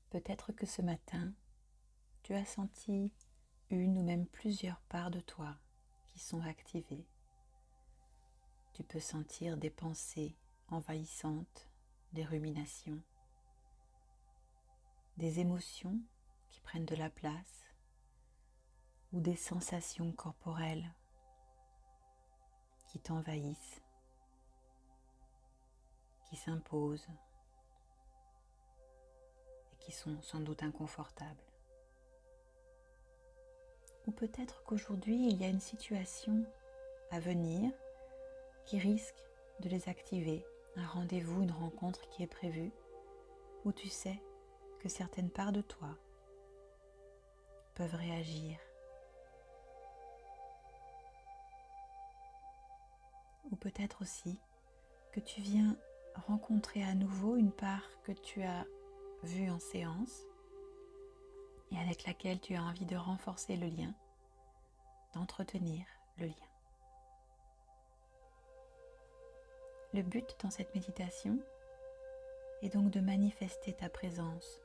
Peut-être que ce matin, tu as senti une ou même plusieurs parts de toi qui sont activées. Tu peux sentir des pensées envahissantes, des ruminations, des émotions qui prennent de la place ou des sensations corporelles qui t'envahissent, qui s'imposent et qui sont sans doute inconfortables. Ou peut-être qu'aujourd'hui, il y a une situation à venir qui risque de les activer, un rendez-vous, une rencontre qui est prévue, où tu sais que certaines parts de toi peuvent réagir. Ou peut-être aussi que tu viens rencontrer à nouveau une part que tu as vue en séance et avec laquelle tu as envie de renforcer le lien, d'entretenir le lien. Le but dans cette méditation est donc de manifester ta présence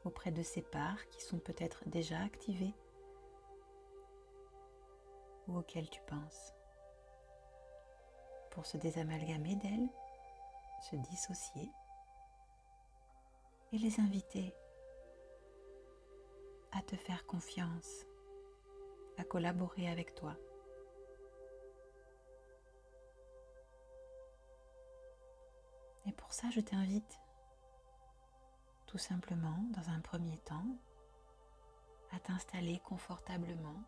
auprès de ces parts qui sont peut-être déjà activées ou auxquelles tu penses, pour se désamalgamer d'elles, se dissocier et les inviter à te faire confiance, à collaborer avec toi. Et pour ça, je t'invite tout simplement, dans un premier temps, à t'installer confortablement,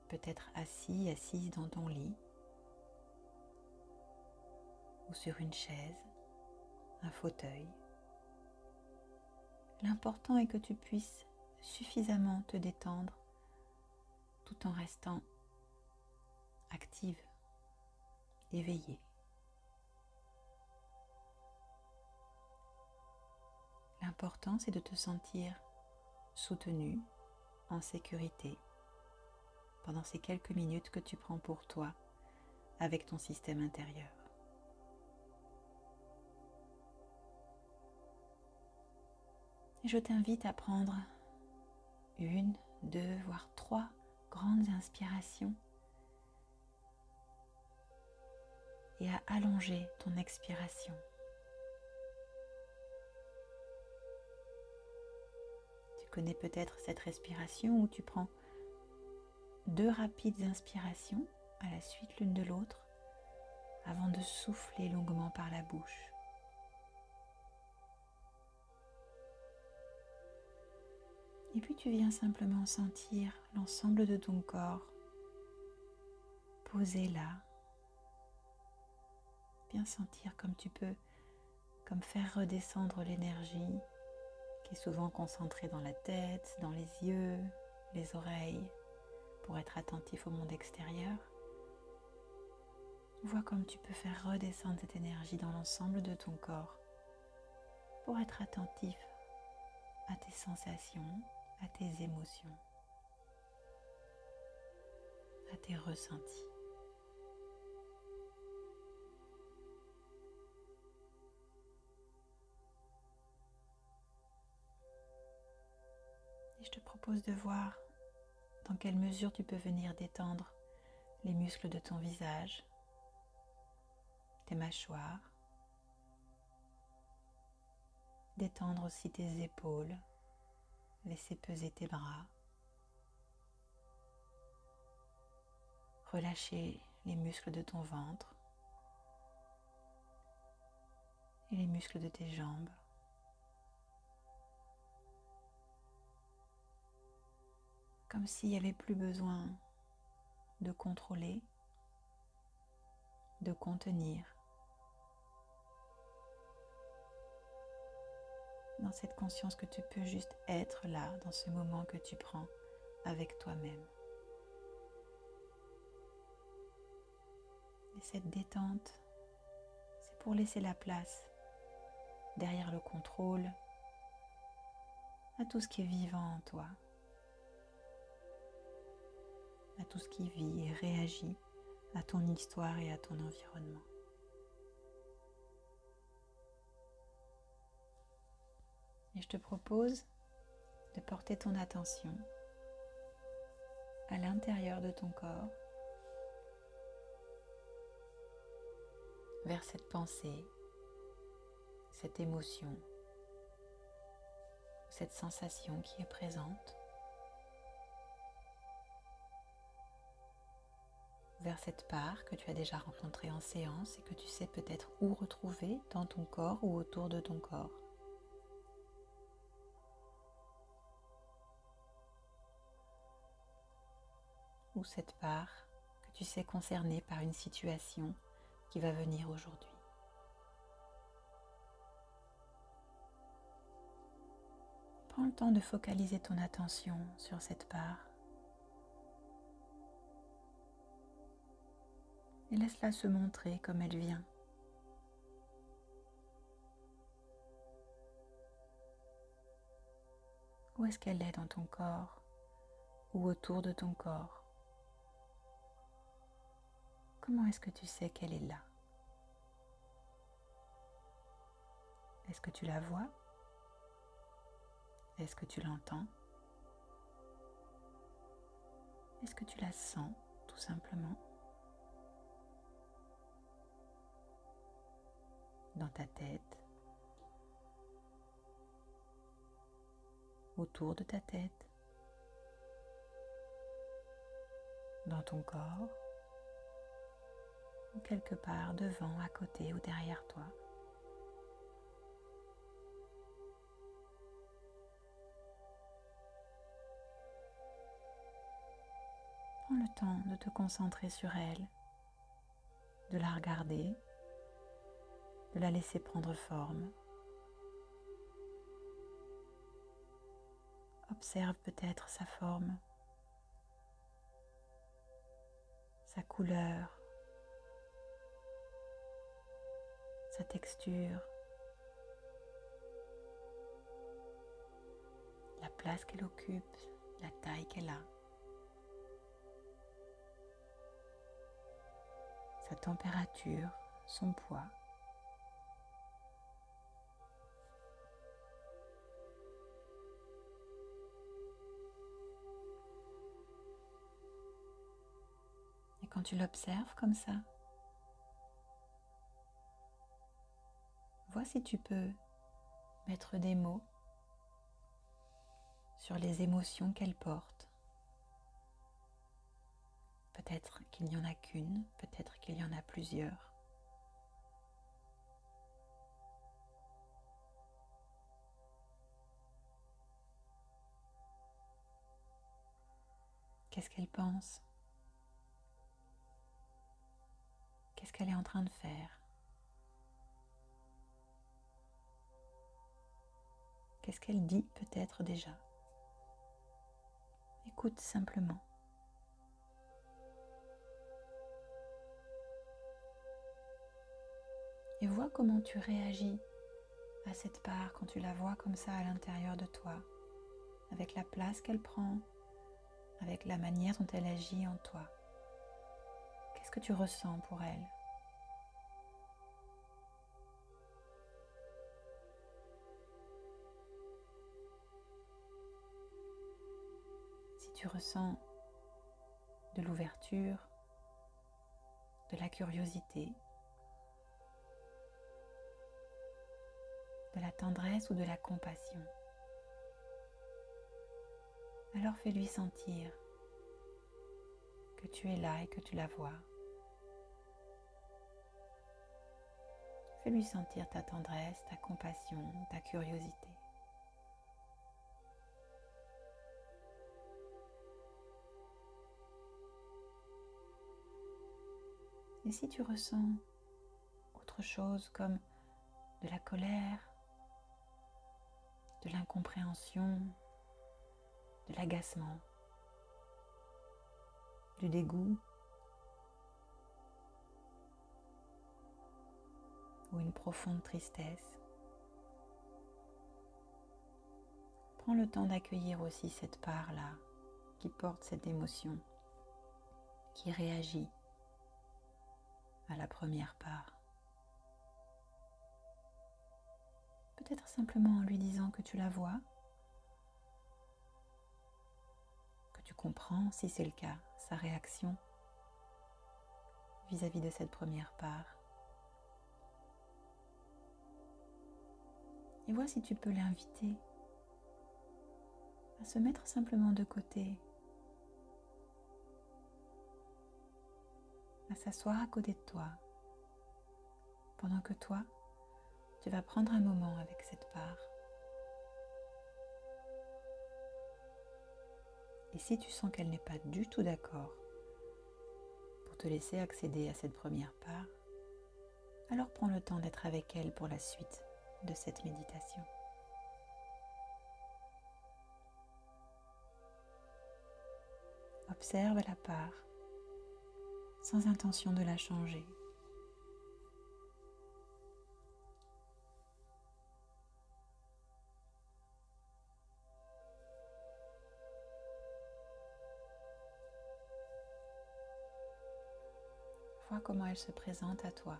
peut-être assis, assise dans ton lit, ou sur une chaise, un fauteuil. L'important est que tu puisses suffisamment te détendre tout en restant active, éveillée. L'important, c'est de te sentir soutenu, en sécurité, pendant ces quelques minutes que tu prends pour toi avec ton système intérieur. Et je t'invite à prendre 1, 2, voire 3 grandes inspirations et à allonger ton expiration. Tu connais peut-être cette respiration où tu prends 2 rapides inspirations à la suite l'une de l'autre avant de souffler longuement par la bouche. Et puis tu viens simplement sentir l'ensemble de ton corps posé là. Bien sentir comme tu peux, comme faire redescendre l'énergie qui est souvent concentrée dans la tête, dans les yeux, les oreilles, pour être attentif au monde extérieur. Vois comme tu peux faire redescendre cette énergie dans l'ensemble de ton corps pour être attentif à tes sensations, à tes émotions, à tes ressentis. Et je te propose de voir dans quelle mesure tu peux venir détendre les muscles de ton visage, tes mâchoires, détendre aussi tes épaules, laisser peser tes bras, relâcher les muscles de ton ventre et les muscles de tes jambes. Comme s'il n'y avait plus besoin de contrôler, de contenir. Dans cette conscience que tu peux juste être là, dans ce moment que tu prends avec toi-même. Et cette détente, c'est pour laisser la place, derrière le contrôle, à tout ce qui est vivant en toi, à tout ce qui vit et réagit à ton histoire et à ton environnement. Et je te propose de porter ton attention à l'intérieur de ton corps, vers cette pensée, cette émotion, cette sensation qui est présente, vers cette part que tu as déjà rencontrée en séance et que tu sais peut-être où retrouver dans ton corps ou autour de ton corps. Ou cette part que tu sais concernée par une situation qui va venir aujourd'hui. Prends le temps de focaliser ton attention sur cette part et laisse-la se montrer comme elle vient. Où est-ce qu'elle est dans ton corps ou autour de ton corps? Comment est-ce que tu sais qu'elle est là? Est-ce que tu la vois? Est-ce que tu l'entends? Est-ce que tu la sens tout simplement? Dans ta tête, autour de ta tête, dans ton corps, ou quelque part devant, à côté ou derrière toi. Prends le temps de te concentrer sur elle, de la regarder, de la laisser prendre forme. Observe peut-être sa forme, sa couleur, sa texture, la place qu'elle occupe, la taille qu'elle a, sa température, son poids. Et quand tu l'observes comme ça, vois si tu peux mettre des mots sur les émotions qu'elle porte. Peut-être qu'il n'y en a qu'une, peut-être qu'il y en a plusieurs. Qu'est-ce qu'elle pense? Qu'est-ce qu'elle est en train de faire? Qu'est-ce qu'elle dit peut-être déjà? Écoute simplement. Et vois comment tu réagis à cette part quand tu la vois comme ça à l'intérieur de toi, avec la place qu'elle prend, avec la manière dont elle agit en toi. Qu'est-ce que tu ressens pour elle? Si tu ressens de l'ouverture, de la curiosité, de la tendresse ou de la compassion, alors fais-lui sentir que tu es là et que tu la vois. Fais-lui sentir ta tendresse, ta compassion, ta curiosité. Et si tu ressens autre chose comme de la colère, de l'incompréhension, de l'agacement, du dégoût ou une profonde tristesse, prends le temps d'accueillir aussi cette part-là qui porte cette émotion, qui réagit à la première part. peut-être simplement en lui disant que tu la vois, que tu comprends, si c'est le cas, sa réaction vis-à-vis de cette première part. Et vois si tu peux l'inviter à se mettre simplement de côté, à s'asseoir à côté de toi, pendant que toi, tu vas prendre un moment avec cette part. Et si tu sens qu'elle n'est pas du tout d'accord pour te laisser accéder à cette première part, alors prends le temps d'être avec elle pour la suite de cette méditation. Observe la part sans intention de la changer. Vois comment elle se présente à toi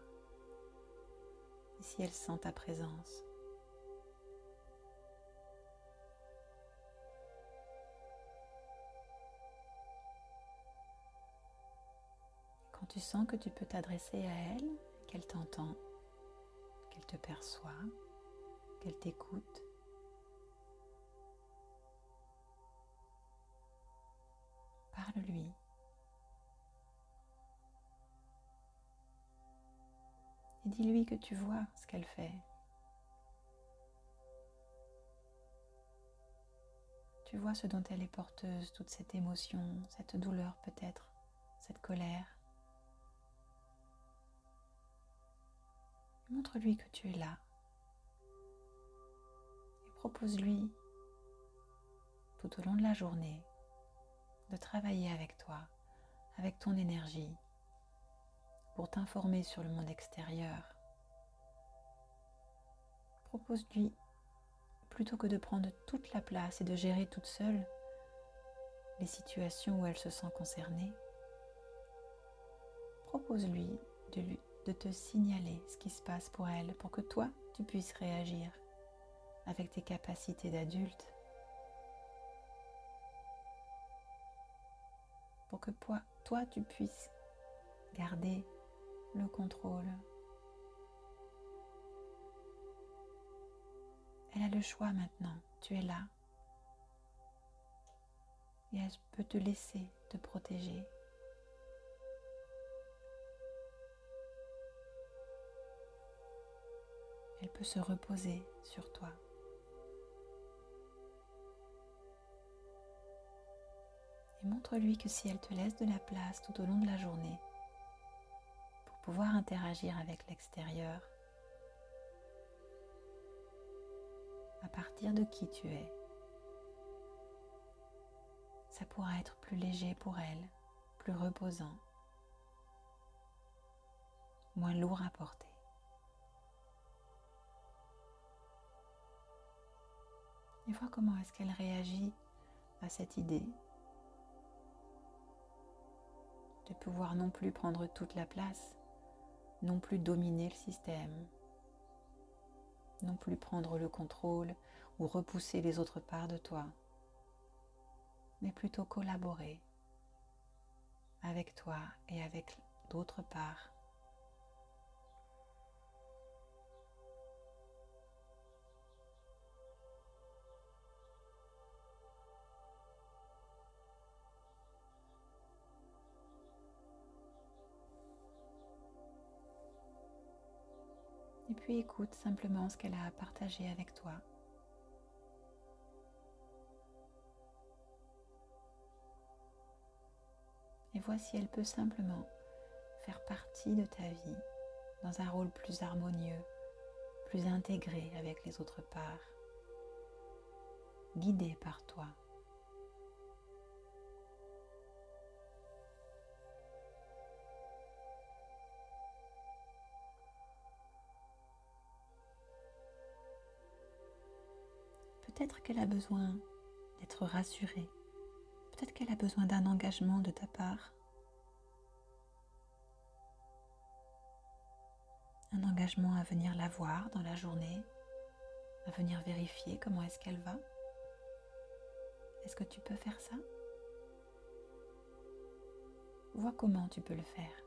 et si elle sent ta présence. Quand tu sens que tu peux t'adresser à elle, qu'elle t'entend, qu'elle te perçoit, qu'elle t'écoute, parle-lui. Et dis-lui que tu vois ce qu'elle fait. Tu vois ce dont elle est porteuse, toute cette émotion, cette douleur peut-être, cette colère. Montre-lui que tu es là et propose-lui tout au long de la journée de travailler avec toi, avec ton énergie, pour t'informer sur le monde extérieur. Propose-lui, plutôt que de prendre toute la place et de gérer toute seule les situations où elle se sent concernée, propose-lui de te signaler ce qui se passe pour elle, pour que toi, tu puisses réagir avec tes capacités d'adulte, pour que toi, tu puisses garder le contrôle. Elle a le choix maintenant, tu es là. Et elle peut te laisser te protéger. Elle peut se reposer sur toi. Et montre-lui que si elle te laisse de la place tout au long de la journée pour pouvoir interagir avec l'extérieur, à partir de qui tu es, ça pourra être plus léger pour elle, plus reposant, moins lourd à porter. Et vois comment est-ce qu'elle réagit à cette idée de pouvoir non plus prendre toute la place, non plus dominer le système, non plus prendre le contrôle ou repousser les autres parts de toi, mais plutôt collaborer avec toi et avec d'autres parts. Et puis écoute simplement ce qu'elle a à partager avec toi. Et vois si elle peut simplement faire partie de ta vie dans un rôle plus harmonieux, plus intégré avec les autres parts, guidée par toi. Peut-être qu'elle a besoin d'être rassurée. Peut-être qu'elle a besoin d'un engagement de ta part. Un engagement à venir la voir dans la journée, à venir vérifier comment est-ce qu'elle va? Est-ce que tu peux faire ça? Vois comment tu peux le faire.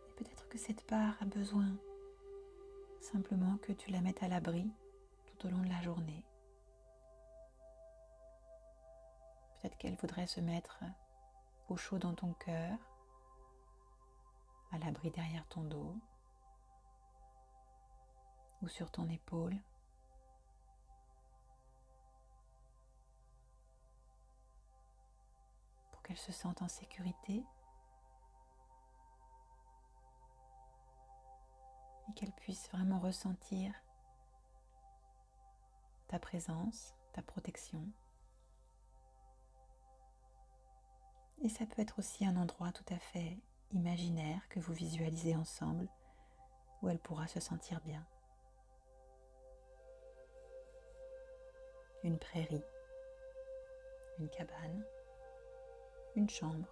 Et peut-être que cette part a besoin simplement que tu la mettes à l'abri tout au long de la journée. Peut-être qu'elle voudrait se mettre au chaud dans ton cœur, à l'abri derrière ton dos ou sur ton épaule. Pour qu'elle se sente en sécurité et qu'elle puisse vraiment ressentir ta présence, ta protection. Et ça peut être aussi un endroit tout à fait imaginaire que vous visualisez ensemble où elle pourra se sentir bien. Une prairie, une cabane, une chambre.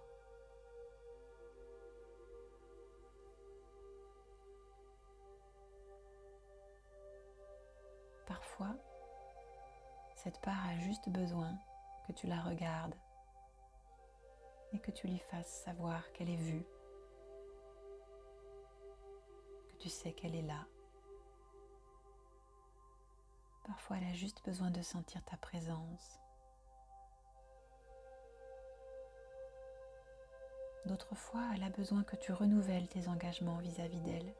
Parfois, cette part a juste besoin que tu la regardes et que tu lui fasses savoir qu'elle est vue, que tu sais qu'elle est là. Parfois, elle a juste besoin de sentir ta présence. D'autres fois, elle a besoin que tu renouvelles tes engagements vis-à-vis d'elle.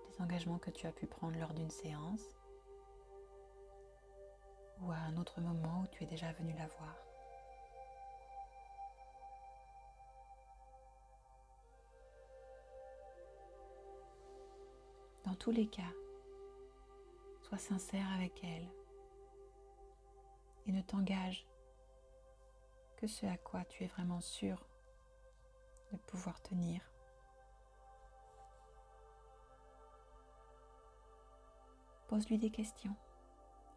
Des engagements que tu as pu prendre lors d'une séance ou à un autre moment où tu es déjà venu la voir. Dans tous les cas, sois sincère avec elle et ne t'engage que ce à quoi tu es vraiment sûr de pouvoir tenir. Pose-lui des questions.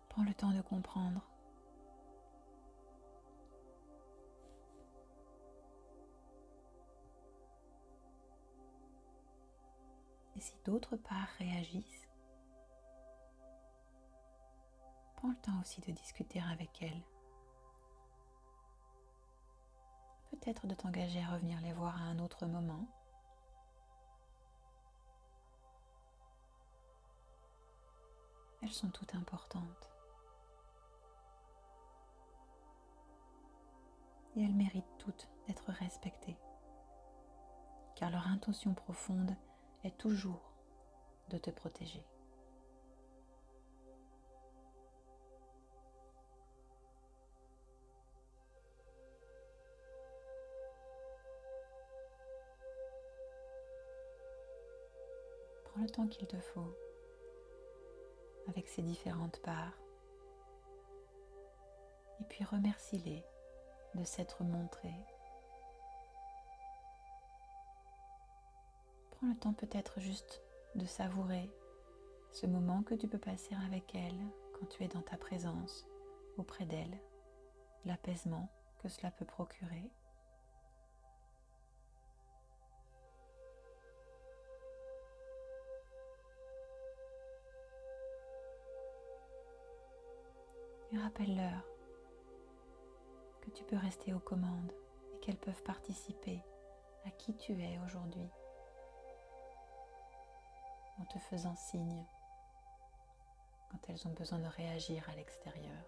Prends le temps de comprendre. Et si d'autres parts réagissent, prends le temps aussi de discuter avec elles. Peut-être de t'engager à revenir les voir à un autre moment. Elles sont toutes importantes. Et elles méritent toutes d'être respectées. Car leur intention profonde est toujours de te protéger. Prends le temps qu'il te faut avec ces différentes parts et puis remercie-les de s'être montrées. Prends le temps peut-être juste de savourer ce moment que tu peux passer avec elles quand tu es dans ta présence auprès d'elles, l'apaisement que cela peut procurer. Et rappelle-leur que tu peux rester aux commandes et qu'elles peuvent participer à qui tu es aujourd'hui en te faisant signe quand elles ont besoin de réagir à l'extérieur.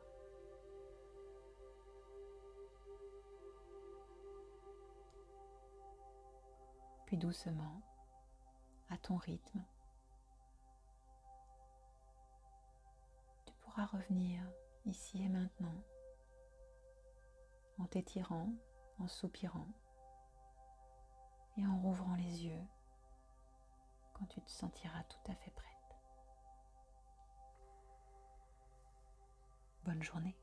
Puis doucement, à ton rythme, tu pourras revenir ici et maintenant en t'étirant, en soupirant et en rouvrant les yeux quand tu te sentiras tout à fait prête. Bonne journée.